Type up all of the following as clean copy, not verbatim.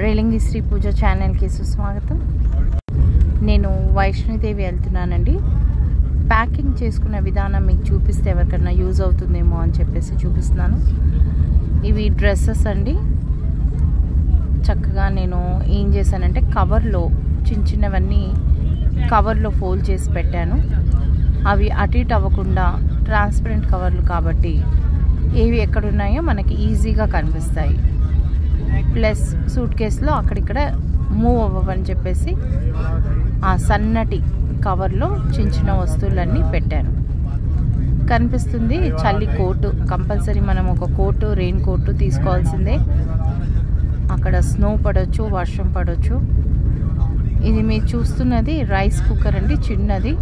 రేలింగి శ్రీ పూజ ఛానల్కి సుస్వాగతం. నేను వైష్ణోదేవి వెళ్తున్నానండి. ప్యాకింగ్ చేసుకునే విధానం మీకు చూపిస్తే ఎవరికైనా యూజ్ అవుతుందేమో అని చెప్పేసి చూపిస్తున్నాను. ఇవి డ్రెస్సెస్ అండి. చక్కగా నేను ఏం చేశానంటే కవర్లో చిన్నవన్నీ కవర్లో ఫోల్డ్ చేసి పెట్టాను. అవి అటు ఇటు అవ్వకుండా ట్రాన్స్పరెంట్ కవర్లు కాబట్టి ఏవి ఎక్కడున్నాయో మనకి ఈజీగా కనిపిస్తాయి. ప్లస్ సూట్ కేసులో అక్కడిక్కడ మూవ్ అవ్వవని చెప్పేసి ఆ సన్నటి కవర్లో చిన్న వస్తువులన్నీ పెట్టాను. కనిపిస్తుంది చలి కోటు. కంపల్సరీ మనం ఒక కోటు, రెయిన్ కోటు తీసుకోవాల్సిందే. అక్కడ స్నో పడవచ్చు, వర్షం పడవచ్చు. ఇది మీరు చూస్తున్నది రైస్ కుక్కర్ అండి, చిన్నది.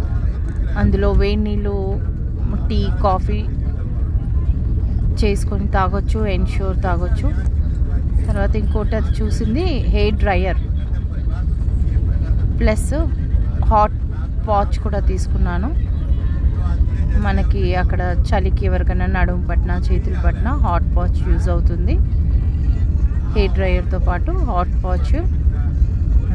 అందులో వేడి నీళ్ళు, టీ, కాఫీ చేసుకొని తాగొచ్చు, ఎన్ష్యూర్ తాగొచ్చు. తర్వాత ఇంకోటి అది చూసింది hair dryer plus hot patch కూడా తీసుకున్నాను. మనకి అక్కడ చలికి ఎవరికైనా నడుము పట్టినా చేతులు పట్టినా హాట్ పాచ్ యూజ్ అవుతుంది. హెయిర్ డ్రయర్తో పాటు హాట్ పాచ్,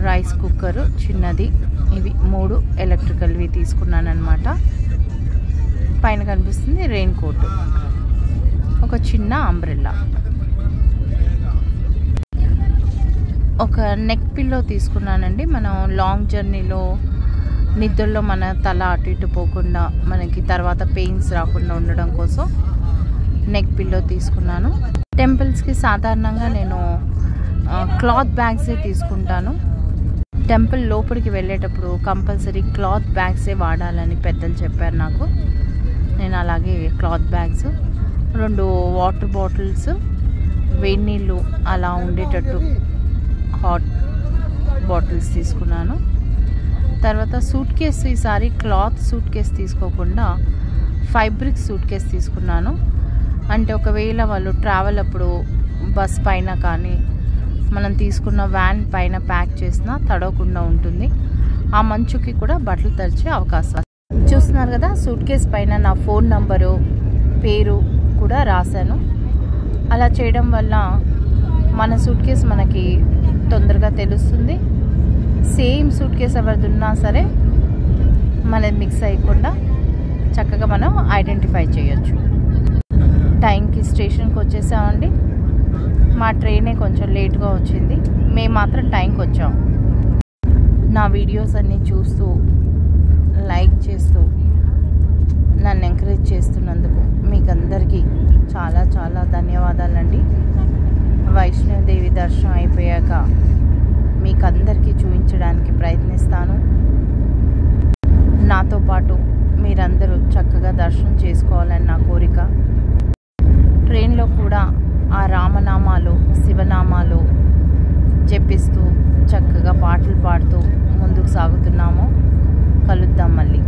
రైస్ కుక్కర్ చిన్నది, ఇవి 3 ఎలక్ట్రికల్వి తీసుకున్నాను అనమాట. పైన కనిపిస్తుంది రెయిన్ కోట్, ఒక చిన్న అంబ్రెల్లా, ఒక నెక్ పిల్లో తీసుకున్నానండి. మనం లాంగ్ జర్నీలో నిద్రలో మన తల అటు ఇటు పోకుండా మనకి తర్వాత పెయిన్స్ రాకుండా ఉండడం కోసం నెక్ పిల్లో తీసుకున్నాను. టెంపుల్స్కి సాధారణంగా నేను క్లాత్ బ్యాగ్సే తీసుకుంటాను. టెంపుల్ లోపలికి వెళ్ళేటప్పుడు కంపల్సరీ క్లాత్ బ్యాగ్సే వాడాలని పెద్దలు చెప్పారు నాకు. నేను అలాగే క్లాత్ బ్యాగ్స్, 2 వాటర్ బాటిల్స్, వేడి నీళ్ళు అలా ఉండేటట్టు హాట్ బాటిల్స్ తీసుకున్నాను. తర్వాత సూట్ కేసు, ఈసారి క్లాత్ సూట్ కేసు తీసుకోకుండా ఫైబ్రిక్ సూట్ కేసు తీసుకున్నాను. అంటే ఒకవేళ వాళ్ళు ట్రావెల్ అప్పుడు బస్ పైన కానీ మనం తీసుకున్న వ్యాన్ పైన ప్యాక్ చేసినా తడవకుండా ఉంటుంది. ఆ మంచుకి కూడా బట్టలు తడిచే అవకాశం. చూస్తున్నారు కదా, సూట్ కేసు పైన నా ఫోన్ నంబరు, పేరు కూడా రాశాను. అలా చేయడం వల్ల మన సూట్ కేసు మనకి తొందరగా తెలుస్తుంది. సేమ్ సూట్ కేసు ఎవరిది ఉన్నా సరే మనది మిక్స్ అయ్యకుండా చక్కగా మనం ఐడెంటిఫై చేయొచ్చు. టైంకి స్టేషన్కి వచ్చేసామండి. మా ట్రైనే కొంచెం లేట్గా వచ్చింది, మేము మాత్రం టైంకి వచ్చాం. నా వీడియోస్ అన్నీ చూస్తూ లైక్ చేస్తూ నన్ను ఎంకరేజ్ చేస్తున్నందుకు మీకు అందరికీ చాలా చాలా ధన్యవాదాలండి. వైష్ణోదేవి దర్శనం అయిపోయాక మీకు అందరికీ చూపించడానికి ప్రయత్నిస్తాను. నాతో పాటు మీరందరూ చక్కగా దర్శనం చేసుకోవాలని నా కోరిక. ట్రైన్లో కూడా ఆ రామనామాలు, శివనామాలు జపిస్తూ చక్కగా పాటలు పాడుతూ ముందుకు సాగుతున్నాము. కలుద్దాం మళ్ళీ.